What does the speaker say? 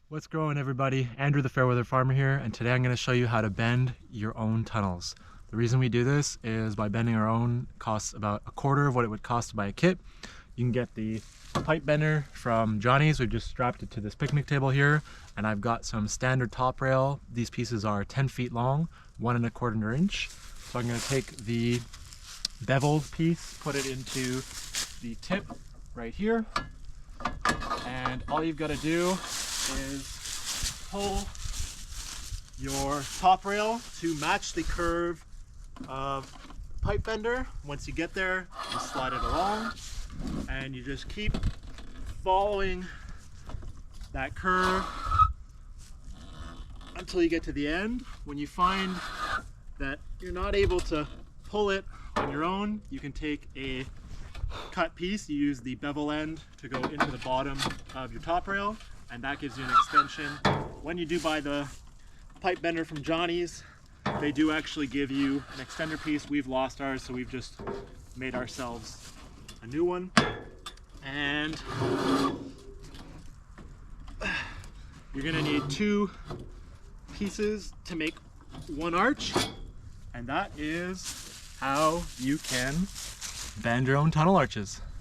What's growing, everybody? Andrew the Fairweather farmer here, and today I'm going to show you how to bend your own tunnels. The reason we do this is by bending our own costs about a quarter of what it would cost to buy a kit. You can get the pipe bender from Johnny's. We've just strapped it to this picnic table here, and I've got some standard top rail. These pieces are 10 feet long, 1¼ inch. So I'm going to take the beveled piece, put it into the tip right here, and all you've got to do is pull your top rail to match the curve of pipe bender. Once you get there, you slide it along and you just keep following that curve until you get to the end. When you find that you're not able to pull it on your own, you can take a cut piece. You use the bevel end to go into the bottom of your top rail, and that gives you an extension. When you do buy the pipe bender from Johnny's, they do actually give you an extender piece. We've lost ours, so we've just made ourselves a new one. And you're gonna need 2 pieces to make 1 arch, and that is how you can bend your own tunnel arches.